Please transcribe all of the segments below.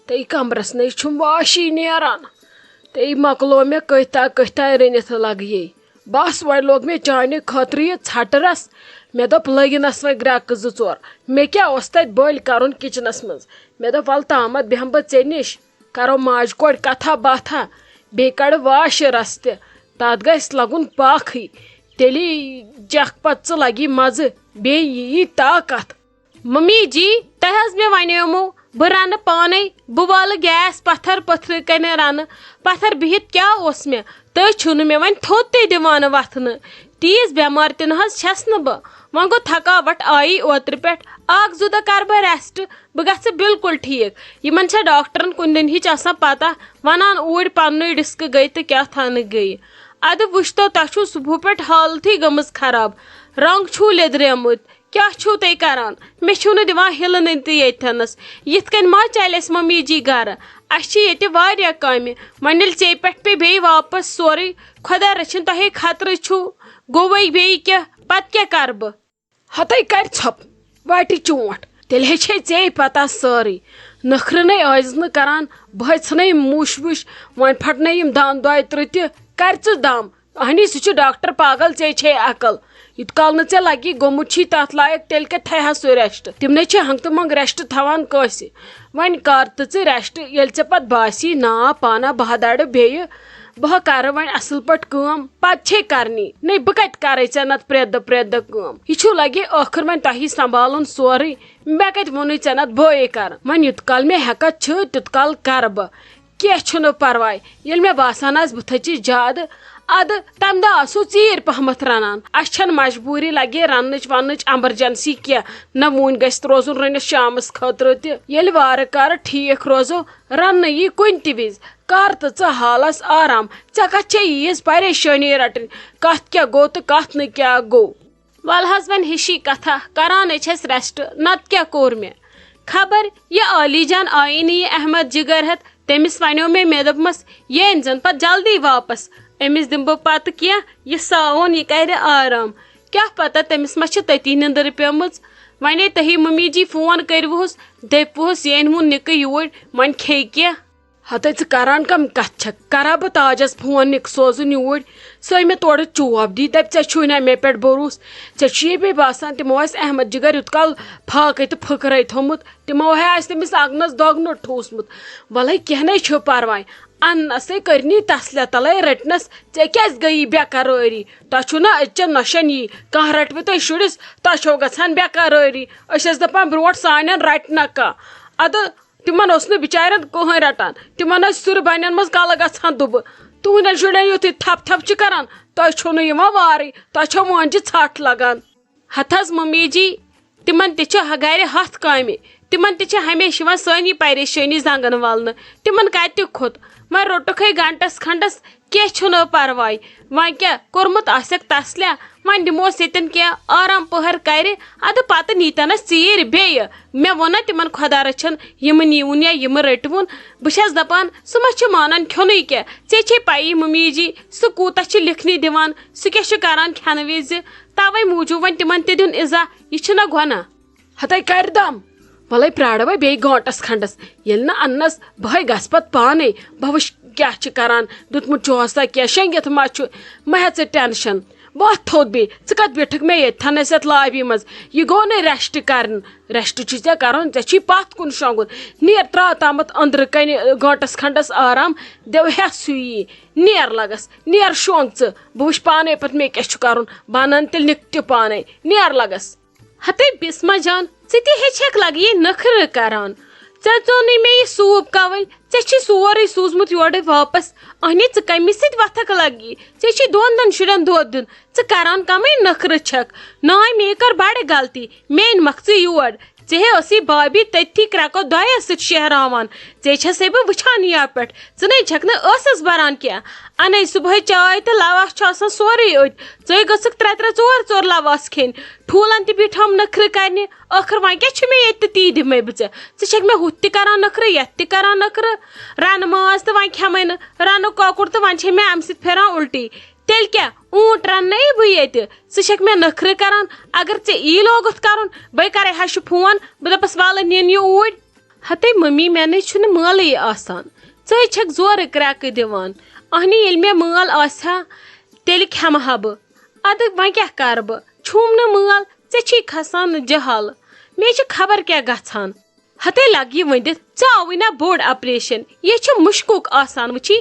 تے کمرس نش چھم واشی نیران تے مکلو مے کتا رنت لگ یہ بس وی لوگ مے چانہ خاطر یہ ژھٹرس مے دپ لگنس و گرک زٕ ژور مے کیا اوس تت بٔلۍ کرُن کچنس مز مے دپ ول تامت بیہم بہ ژے نش کرو ماج کور کتھا باتھا بیٚیہِ کڑ واش رس تہ تتھ گژھِ لگُن پاکھٕے تیٚلی چکھ پتہٕ ژٕ لگی مزٕ بیٚیہِ یی طاقت. ممی جی تہ حظ مے ونیومو بہ رنہ پانے بہ والہ گیس پتھر پتھر کنہ رنہ پتھر بہت کیا اوس مے تھی چھو مے ون تھوٚد تہ دِوان وتھنہ تیز بٮ۪مار تہ نہ حظ چھس نہ بہ وۄنۍ گوٚو تھکاوٹ آیی اوترٕ پٮ۪ٹھ اکھ زٕ دۄہ کر بہ ریسٹ بہ گژھٕ بالکل ٹھیک یمن چھا ڈاکٹرن کُنہِ دِن ہِچ آسان پتہ ونان اوٗرۍ پننُے ڈسک گٔے تہٕ کیٛاہ تھانہٕ گٔیہِ ادٕ وٕچھتو تۄہہِ چھُو صبحہٕ پٮ۪ٹھ حالتھٕے گٔمٕژ خراب رنگ چھُو لیٚدریومُت کیا چھُو تُہۍ کران مےٚ چھُو نہٕ دِوان ہِلنہٕ تہِ ییٚتھٮ۪نس یِتھ کٔنۍ ما چلہِ اَسہِ ممی جی گرٕ اَسہِ چھِ ییٚتہِ واریاہ کامہِ وۄنۍ ییٚلہِ ژےٚ پٮ۪ٹھ پے بیٚیہِ واپس سورُے خۄدا رٔچھِنۍ تۄہے خطرٕ چھُو گوٚوٕے بیٚیہِ کینٛہہ پتہٕ کیٛاہ کرٕ بہٕ ہتے کر ژھۄپ واٹہِ چونٛٹھ تیٚلہِ ہیٚچھے ژے پتہ سٲرٕے نخرٕنے ٲسِس نہٕ کران بہٕ ژھٕنے موٗش وُش وۄنۍ پھٹنے یِم دند دۄیہِ ترٕہ تہِ کر ژٕ دم اہنی سُہ چھُ ڈاکٹر پاگل ژے چھے عقل یت کال نہٕ ژےٚ لگی گوٚمُت چھی تتھ لایق تیٚلہِ کتہِ تھایہِ ہا سُہ ریسٹ تمنے چھِ ہنگ تہٕ منٛگ ریسٹ تھاوان کٲنٛسہِ وۄنۍ کر تہٕ ژٕ ریسٹ ییٚلہِ ژےٚ پتہٕ باسی نا پانا بہٕ درٕ بیٚیہِ بہٕ کرٕ وۄنۍ اصل پٲٹھۍ کٲم پتہٕ چھے کرنی نے بہٕ کتہِ کرے ژےٚ نتہٕ پرٛٮ۪تھ دۄہ کٲم یہِ چھُ لگہِ ٲخر وۄنۍ تۄہی سنبھالُن سورُے مےٚ کتہِ ووٚنُے ژےٚ نتہٕ بٲیے کرٕ وۄنۍ یوٗت کال مےٚ ہٮ۪کتھ چھِ تیوٗت کال کرٕ بہٕ کینٛہہ چھُنہٕ پرواے ییٚلہِ مےٚ باسان آسہِ بہٕ تھٔچِس زیادٕ ادٕ تمہِ دۄہ آسو ژیٖرۍ پہمتھ رنان اسہِ چھنہٕ مجبوٗری لگے رننٕچ وننٕچ ایمرجنسی کینٛہہ نہ وُنۍ گژھِ روزُن رٔنِتھ شامس خٲطرٕ تہِ ییٚلہِ وارٕ کارٕ ٹھیٖک روزو رننہٕ یی کُنہِ تہِ وِزِ کر تہٕ ژٕ حالس آرام ژےٚ کتھ چھے ییٖژ پریشٲنی رٹٕنۍ کتھ کیٛاہ گوٚو تہٕ کتھ نہٕ کیٛاہ گوٚو ول حظ وۄنۍ ہِشی کتھا کرانے چھس ریسٹ نتہٕ کیٛاہ کوٚر مےٚ خبر یہ عالی جان آیی نہٕ یہِ احمد جگر ہٮ۪تھ تٔمِس ونیو مےٚ دوٚپمس یہِ أنۍ زن پتہٕ جلدی واپس أمِس دِمہٕ بہٕ پتہٕ کینٛہہ یہِ ساوُن یہِ کرِ آرام کیٛاہ پتہ تٔمِس ما چھِ تٔتی نِندٕر پیٚمٕژ وۄنۍ تُہی ممی جی فون کٔرۍوُہس دٔپۍوُہس یہِ أنۍہُن نِکہٕ یوٗرۍ وۄنۍ کھیٚیہِ کینٛہہ ہتے ژٕ کران کم کتھ چھکھ کرا بہٕ تاجس فون نِکہٕ سوزُن یوٗرۍ سۄے مےٚ تورٕ چوب دی دپہِ ژےٚ چھُے نا مےٚ پٮ۪ٹھ بروٗسہٕ ژےٚ چھُیے بیٚیہِ باسان تِمو آسہِ احمد جگر یوٗت کال فاقے تہٕ پھٕکرے تھوٚمُت تِمو ہے آسہِ تٔمِس اگنس دۄگنہٕ ٹھوٗسمُت ولے کینٛہہ نَے چھُ پرواے اننسے کرنی تسلے تلے رٹنس ژےٚ کیٛازِ گٔیی بےٚقرٲری تۄہہِ چھُو نا أزچٮ۪ن نۄشن یی کانٛہہ رٹوٕ تۄہہِ شُرِس تۄہہِ چھو گژھان بےٚقرٲری أسۍ ٲسۍ دپان برونٛٹھ سانٮ۪ن رٹہِ نہ کانٛہہ ادٕ تِمن اوس نہٕ بچارٮ۪ن کٕہٕنۍ رٹان تِمن ٲسۍ سُرٕ بنٮ۪ن منٛز کلہٕ گژھان دُبہٕ تُہنٛدٮ۪ن شُرٮ۪ن یُتھُے تھپ تھپ چھِ کران تۄہہِ چھو نہٕ یِوان وارٕے تۄہہِ چھو مٲنجہِ ژھٹھ لگان ہتھ حظ ممی جی تِمن تہِ چھِ گرِ ہتھ کامہِ تِمن تہِ چھِ ہمیشہِ یِوان سٲنی پریشٲنی زنگن والنہٕ تِمن کتہِ کھوٚت وۄنۍ روٚٹُکھے گنٹس کھنڈس کینٛہہ چھُنہٕ پرواے وۄنۍ کیٛاہ کوٚرمُت آسٮ۪کھ تسلیا وۄنۍ دِموس ییٚتٮ۪ن کینٛہہ آرام پٔہر کرِ ادٕ پتہٕ نیٖتنس ژیٖرۍ بیٚیہِ مےٚ ووٚن نا تِمن خۄدا رٔچھن یِمہٕ نیٖوُن یا یِمہٕ رٔٹۍوُن بہٕ چھس دپان سُہ ما چھُ مانان کھیوٚنُے کینٛہہ ژےٚ چھے پیی ممی جی سُہ کوٗتاہ چھُ لیکھنہِ دِوان سُہ کیٛاہ چھُ کران کھٮ۪نہٕ وِزِ توے موٗجوٗب وۄنۍ تِمن تہِ دیُن عزا یہِ چھُنہ گۄناہ ہتے کر دم ولے پرٛارٕ وۄنۍ بیٚیہِ گٲنٛٹس کھنڈس ییٚلہِ نہٕ اننس بہے گژھٕ پتہٕ پانے بہٕ وٕچھ کیٛاہ چھِ کران دیُتمُت چھُہسا کینٛہہ شیٚنگِتھ ما چھُ ما ہےٚ ژٕ ٹینشن وۄتھ تھوٚد بیٚیہِ ژٕ کتھ بیٖٹھکھ مےٚ ییٚتھٮ۪نس یتھ لابی منٛز یہِ گوٚو نہٕ ریسٹ کرُن ریسٹ چھُے ژےٚ کرُن ژےٚ چھُے پتھ کُن شۄنگُن نیر ترٛاو تامتھ أنٛدرٕ کنہِ گٲنٛٹس کھنڈس آرام دِو ہٮ۪س سُیی نیر لگس نیر شۄنگ ژٕ بہٕ وٕچھ پانے پتہٕ مےٚ کیٛاہ چھُ کرُن بہٕ انن تیٚلہِ نِکہٕ تہِ پانے نیر لگس ہتے بسما جان ژٕ تہِ ہیٚچھکھ لگہٕ یہِ نخرٕ کران ژےٚ ژوٚنُے مےٚ یہِ سوٗپ کول ژےٚ چھُے سورُے سوٗزمُت یورٕ واپس اہنی ژٕ کمہِ سۭتۍ وتھکھ لگی ژےٚ چھُے دۄن شُرٮ۪ن دۄد دیُن ژٕ کران کمے نخرٕ چھکھ ناے مے کٔر بڑٕ غلطی مےٚ أنۍ ژٕ یور ژےٚ ٲسی بھابھی تٔتھی کرٛٮ۪کو دۄیو سۭتۍ شہراوان ژےٚ چھسے بہٕ وٕچھان یپہٕ پٮ۪ٹھ ژٕ نَے چھکھ نہٕ ٲسس بران کینٛہہ انے صبحٲے چاے تہٕ لواس چھُ آسان سورُے أتۍ ژٕے گٔژھکھ 3-4 لواس کھیٚنۍ ٹھوٗلن تہِ بیٖٹھام نخرٕ کرنہِ ٲخر وۄنۍ کیٛاہ چھُ مےٚ ییٚتہِ تہٕ تی دِمے بہٕ ژےٚ چھکھ مےٚ ہُتھ تہِ کران نخرٕ یتھ تہِ کران نخرٕ رنہٕ ماز تہٕ وۄنۍ کھٮ۪مے نہٕ رنُک کۄکُر تہٕ وۄنۍ چھے مےٚ امہِ سۭتۍ پھیران الٹی تیٚلہِ کیٛاہ اوٗنٹ رننے بہٕ ییٚتہِ ژٕ چھکھ مےٚ نخرٕ کران اگر ژےٚ یی لوگُتھ کرُن بے کرے ہشہِ فون بہٕ دپس ولہٕ نِن یہِ اوٗرۍ ہتے ممی مے نے چھُنہٕ مٲلٕے آسان ژٕے چھکھ زورٕ کرٛٮ۪کہٕ دِوان اہنہِ ییٚلہِ مےٚ مٲل آسہِ ہا تیٚلہِ کھٮ۪مہٕ ہا بہٕ اَدٕ وۄنۍ کیٛاہ کَرٕ بہٕ چھُم نہٕ مٲل ژےٚ چھی کھسان جہل مےٚ چھِ خبر کیٛاہ گژھان ہتے لگ یہِ ؤنِتھ ژےٚ آوٕے نا بوٚڑ آپریشن یہِ چھُ مُشکُک آسان وٕچھی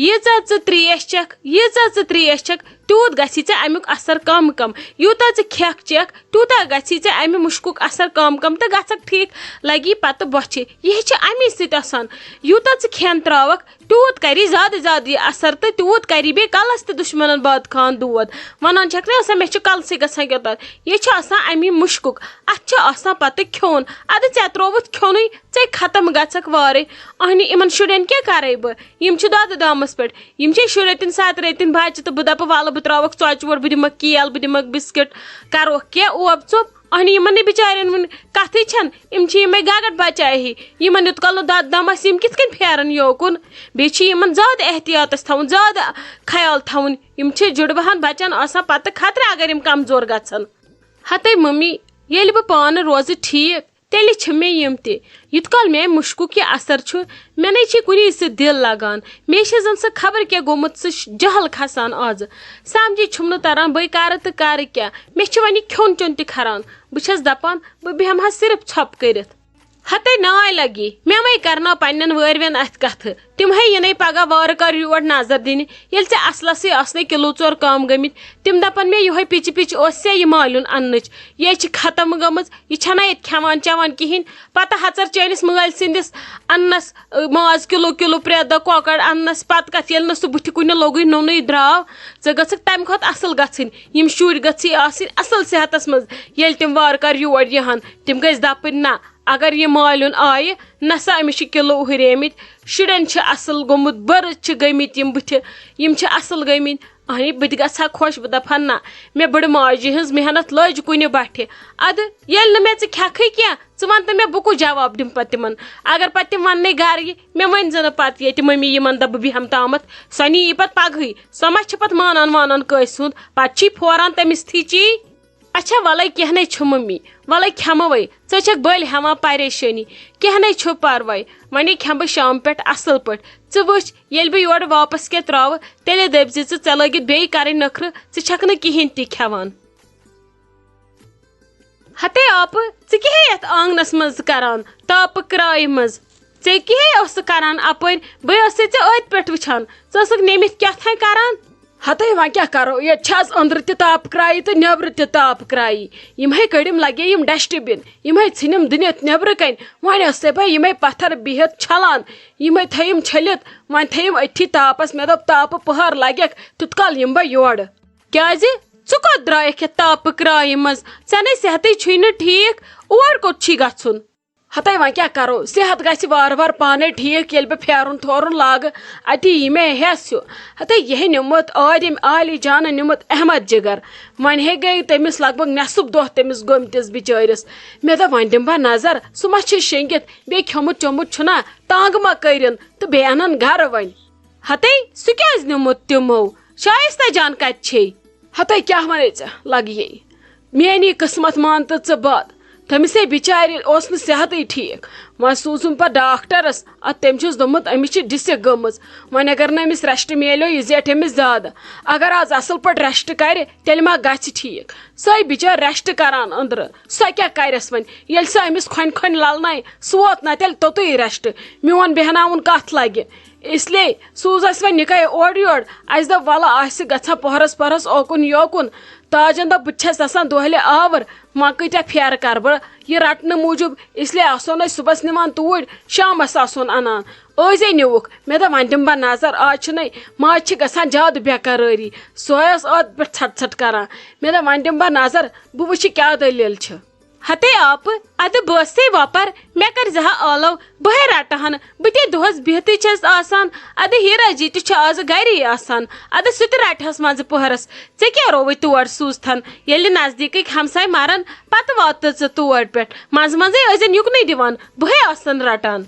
ییٖژاہ ژٕ ترٛیش چکھ ییٖژاہ ژٕ ترٛیش چکھ تیوٗت گژھی ژےٚ امیُک اثر کم کم یوٗتاہ ژٕ کھٮ۪کھ چکھ تیوٗتاہ گژھی ژےٚ امہِ مُشکُک اثر کم کم تہٕ گژھکھ ٹھیٖک لگی پتہٕ بۄچھِ یہِ چھِ امی سۭتۍ آسان یوٗتاہ ژٕ کھٮ۪ن تراوکھ تیوٗت کری زیادٕ زیادٕ یہِ اثر تہٕ تیوٗت کری بیٚیہِ کلس تہِ دُشمنن باد خان دود ونان چھکھ نا آسان مےٚ چھُ کلسٕے گژھان کیٛاہ تتھ یہِ چھُ آسان امی مُشکُک اتھ چھُ آسان پتہٕ کھیوٚن ادٕ ژےٚ ترووُتھ کھیوٚنُے ژےٚ ختم گژھکھ وارے اہنہِ یِمن شُرٮ۪ن کیٛاہ کرے بہٕ یِم چھِ دۄدٕ دامس پٮ۪ٹھ یِم چھِ شُرٮ۪تِن سَتہٕ رٮ۪تِن بچہِ تہٕ بہٕ دپہٕ وَلہٕ بہٕ تراوکھ ژۄچہِ بہٕ دِمکھ کیل بہٕ دِمکھ بِسکِٹ کروکھ کینٛہہ اوپ ژوٚپ اہنہِ یِمن نہٕ بِچارٮ۪ن وُنہِ کتھٕے چھنہٕ یِم چھِ یِمے گگٹ بچایہِ ہی یِمن یوٗت کال نہٕ دۄدٕ دم آسہِ یِم کِتھ کٔنۍ پھیرن یوکُن بیٚیہِ چھِ یِمن زیادٕ احتِیاطس تھاوُن زیادٕ خیال تھاوُن یِم چھِ جُڑواہن بچن آسان پتہٕ خطرٕ اگر یِم کمزور گژھن ہتے ممی ییٚلہِ بہٕ پانہٕ روزٕ ٹھیٖک تیٚلہِ چھِ مےٚ یِم تہِ یوٗت کال مےٚ مُشکُک یہِ اثر چھُ مےٚ نے چھِ کُنی سۭتۍ دِل لگان مےٚ چھِ زن سُہ خبر کیٛاہ گوٚمُت سُہ جہل کھسان آزٕ سمجھی چھُم نہٕ تران بہٕ کرٕ تہٕ کرٕ کیٛاہ مےٚ چھِ وۄنۍ کھیوٚن چیوٚن تہِ کھران بہٕ چھس دپان بہٕ بیٚہمہٕ ہا صرف ژھۄپہٕ کٔرِتھ ہتے ناے لگی مےٚ وے کرناو پننٮ۪ن وٲروٮ۪ن اتھِ کتھٕ تِم ہے یِنَے پگاہ وارٕ کار یور نظر دِنہِ ییٚلہِ ژےٚ اصلسٕے آسنَے کِلوٗ ژور کم گٔمٕتۍ تِم دپن مےٚ یِہوے پِچہِ پِچہِ اوس ژےٚ یہِ مالیُن اننٕچ یہِ چھِ ختم گٔمٕژ یہِ چھنہ ییٚتہِ کھٮ۪وان چٮ۪وان کہیٖنۍ پتہٕ ہژر چٲنِس مٲلۍ سٕنٛدِس اننس ماز کِلوٗ کِلوٗ پرٛٮ۪تھ دۄہ کۄکر اننس پتہٕ کتھ ییٚلہِ نہٕ سُہ بٕتھِ کُنہِ لوٚگُے نوٚنُے درٛاو ژٕ گٔژھکھ تمہِ کھۄتہٕ اصل گژھٕنۍ یِم شُرۍ گٔژھی آسٕنۍ اصل صحتس منٛز ییٚلہِ تِم وارٕ کار یور یِہن تِم گٔژھۍ دپٕنۍ نہ اگر یہِ مالیُن آیہِ نسا أمِس چھِ کِلوٗ ہُریمٕتۍ شُرٮ۪ن چھِ اصل گوٚمُت بٔرٕتھ چھِ گٔمٕتۍ یِم بٕتھِ یِم چھِ اصل گٔمٕتۍ اہنہِ بہٕ تہِ گژھٕ ہا خۄش بہٕ دپہٕ ہا نہ مےٚ بٔڑٕ ماجہِ ہٕنٛز محنت لٔج کُنہِ بٹھِ ادٕ ییٚلہِ نہٕ مےٚ ژٕ کھٮ۪کھٕے کینٛہہ ژٕ ون تہٕ مےٚ بہٕ کُس جواب دِمہٕ پتہٕ تِمن اگر پتہٕ تِم وننے گرٕ یہِ مےٚ ؤنۍ زِ نہٕ پتہٕ ییٚتہِ مٔمی یِمن دپ بہٕ بیٚہمہٕ تامتھ سۄ نی پتہٕ پگہٕے سۄ ما چھِ پتہٕ مانان وانان کٲنٛسہِ ہُنٛد پتہٕ چھی پھوران تٔمِس تھی چی اچھا وَلے کینٛہہ نَے چھُ مٔمی وَلے کھٮ۪مہٕ وَے ژٕ چھکھ بٔلۍ ہٮ۪وان پریشٲنی کینٛہہ نَے چھُ پرواے وۄنۍ کھٮ۪مہٕ بہٕ شام پٮ۪ٹھ اصل پٲٹھۍ ژٕ وٕچھ ییٚلہِ بہٕ یورٕ واپس کینٛہہ تراوٕ تیٚلے دٔپزِ ژٕ لٲگِتھ بیٚیہِ کرٕنۍ نخرٕ ژٕ چھکھ نہٕ کہیٖنۍ تہِ کھٮ۪وان ہتے آپہٕ ژٕ کیٛاہ یتھ آنگنس منٛز کران تاپہٕ کرایہِ منٛز ژےٚ کیٛاہ اوسُکھ کران اپٲرۍ بہٕ ٲسٕے ژےٚ أتھۍ پٮ۪ٹھ وٕچھان ژٕ ٲسٕکھ نیٖمِتھ کیٛاہ تھانۍ کران ہتے وۄنۍ کیٛاہ کرو ییٚتہِ چھِ آز أنٛدرٕ تہِ تاپہٕ کرایی تہٕ نیٚبرٕ تہِ تاپہٕ کرایی یِمے کٔڑِم لگے یِم ڈسٹہٕ بِن یِمے ژھٕنِم دٕنِتھ نیٚبرٕ کَنۍ وۄنۍ ٲسے بہٕ یِمے پتھر بِہِتھ چھلان یِمے تھٲیِم چھٔلِتھ وۄنۍ تھٲیِم أتھی تاپس مےٚ دوٚپ تاپہٕ پٔہر لگٮ۪کھ تیُت کال یِمہٕ بہٕ یورٕ کیٛازِ ژٕ کوٚت درٛایکھ یتھ تاپہٕ کرایہِ منٛز ژےٚ نے صحتٕے چھُے نہٕ ٹھیٖک اور کوٚت چھی گژھُن ہتے وۄنۍ کیٛاہ کرو صحت گژھِ وارٕ وارٕ پانے ٹھیٖک ییٚلہِ بہٕ پھیرُن تھورُن لاگہٕ اتی یی مےٚ ہٮ۪س ہیوٗ ہتے یہِ نیوٗمُت عٲلِم عالی جانن نیوٗمُت احمد جِگر وۄنۍ ہے گٔے تٔمِس لگ بگ نٮ۪صٕف دۄہ تٔمِس گٔمتِس بِچٲرِس مےٚ دوٚپ وۄنۍ دِمہٕ بہٕ نظر سُہ ما چھُ شیٚنگِتھ بیٚیہِ کھیوٚمُت چوٚمُت چھُنا ٹانٛگہٕ ما کٔرِن تہٕ بیٚیہِ اَنن گرٕ وۄنۍ ہتے سُہ کیٛازِ نیوٗمُت تِمو شایستہ جان کتہِ چھے ہتے کیٛاہ ونے ژےٚ لگیے میٛٲنی قٕسمت مان تہٕ ژٕ بد تٔمِس ہے بِچارِ اوس نہٕ صحتٕے ٹھیٖک وۄنۍ سوٗزُم پتہٕ ڈاکٹرس ادٕ تٔمۍ چھُس دوٚپمُت أمِس چھِ ڈِسِک گٔمٕژ وۄنۍ اگر نہٕ أمِس ریسٹ میلیو یہِ زیٹھِ أمِس زیادٕ اگر آز اصل پٲٹھۍ ریسٹ کرِ تیٚلہِ ما گژھِ ٹھیٖک سۄے بِچٲر ریسٹ کران أنٛدرٕ سۄ کیٛاہ کرٮ۪س وۄنۍ ییٚلہِ سۄ أمِس کھۄنہِ کھۄنہِ للنایہِ سُہ ووت نہ تیٚلہِ توٚتُے ریسٹ میون بیٚہناوُن کتھ لگہِ اسلیے سوٗز اسہِ وۄنۍ نِکاے اورٕ یورٕ اسہِ دوٚپ وَلہٕ آسہِ گژھان پۄہرس پۄہرس اوکُن یوکُن تاجن دوٚپ بہٕ تہِ چھس آسان دۄہلہِ آوٕر وۄنۍ کۭتیاہ پھیرٕ کرٕ بہٕ یہِ رٹنہٕ موٗجوٗب اسلیے آسون أسۍ صبحس نِوان توٗرۍ شامس آسون انان ٲزے نِوُکھ مےٚ دوٚپ وۄنۍ دِمہٕ بہٕ نظر آز چھُنَے ماجہِ چھِ گژھان زیادٕ بےقرٲری سۄے ٲس ٲدۍ پٮ۪ٹھ ژھٹ ژھٹ کران مےٚ دوٚپ وۄنۍ دِمہٕ بہٕ نظر بہٕ وٕچھِ کیٛاہ دٔلیٖل چھِ ہتے آپہٕ ادٕ بہٕ ٲسٕے وۄپر مےٚ کٔرزِ ہا ٲلو بہے رٹہٕ ہن بہٕ تے دۄہس بِہتٕے چھس آسان ادٕ ہیٖرا جی تہِ چھُ آز گرے آسان ادٕ سُہ تہِ رٹہس منٛزٕ پٔہرس ژےٚ کیٛاہ رووٕے تور سوٗزتھن ییٚلہِ نزدیٖکٕکۍ ہمساے مرن پتہٕ واتہٕ ژٕ تور پٮ۪ٹھ منٛزٕ منٛزے ٲسۍزٮ۪ن یُکنُے دِوان بہے آسن رٹان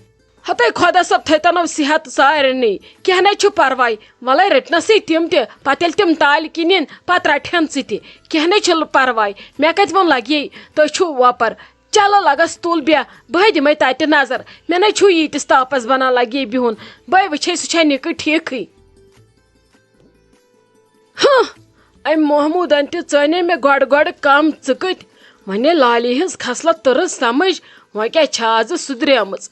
ہتے خۄدا صٲب تھٲیتنو صحت سارنٕے کینٛہہ نَے چھُ پرواے وَلے رٔٹنسٕے تِم تہِ پتہٕ ییٚلہِ تِم تالہِ کِنِنۍ پتہٕ رٹہن ژٕ تہِ کینٛہہ نَے چھُنہٕ پرواے مےٚ کتہِ ووٚن لگے تُہۍ چھِو وۄپر چلو لگس تُل بیٚہہ بہٕ دِمے تتہِ نظر مےٚ نَے چھُ ییٖتِس تاپس بنان لگہِ بِہُن بہٕ وٕچھے سُہ چھا نِکہٕ ٹھیٖکھٕے أمۍ محموٗدن تہِ ژٲنے مےٚ گۄڈٕ کم ژٕکٕتۍ وۄنۍ لالہِ ہٕنٛز کھسلت تٔرٕس سمجھ وۄنۍ کیٛاہ چھِ آزٕ سُدریمٕژ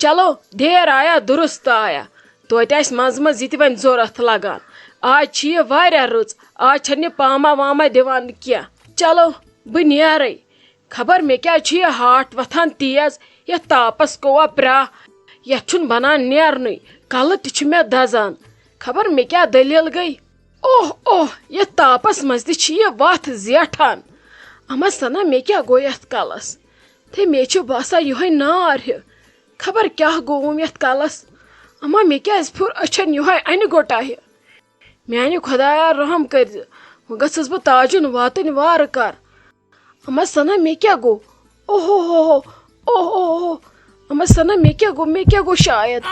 چلو دیر آیا درست آیا توتہِ آسہِ منٛزٕ منٛزٕ یہِ تہِ وۄنۍ ضوٚرتھ لگان آز چھِ یہِ واریاہ رٕژ آز چھنہٕ یہِ پاما واما دِوان کینٛہہ چلو بہٕ نیرے خبر مےٚ کیٛازِ چھُ یہِ ہاٹ وۄتھان تیز یتھ تاپس گوٚوا پرٛاہ یتھ چھُنہٕ بنان نیرنُے کلہٕ تہِ چھُ مےٚ دزان خبر مےٚ کیٛاہ دٔلیٖل گٔے اوہ اوہ یتھ تاپس منٛز تہِ چھِ یہِ وتھ زیٹھان اما سنا مےٚ کیٛاہ گوٚو یتھ کلس تہٕ مےٚ چھُ باسان یِہوے نار ہیٚو خبر کیٛاہ گوٚوُم یتھ کلس اما مےٚ کیٛازِ پھیوٚر أچھن یِہوے انہِ گوٚٹا ہیٚو میانہِ خۄدایا رحم کٔرزِ وۄنۍ گٔژھٕس بہٕ تاجُن واتٕنۍ وارٕ کار اما سنا مےٚ کیٛاہ گوٚو اوہو ہو اوہ اوہ اما سنا مےٚ کیٛاہ گوٚو شاید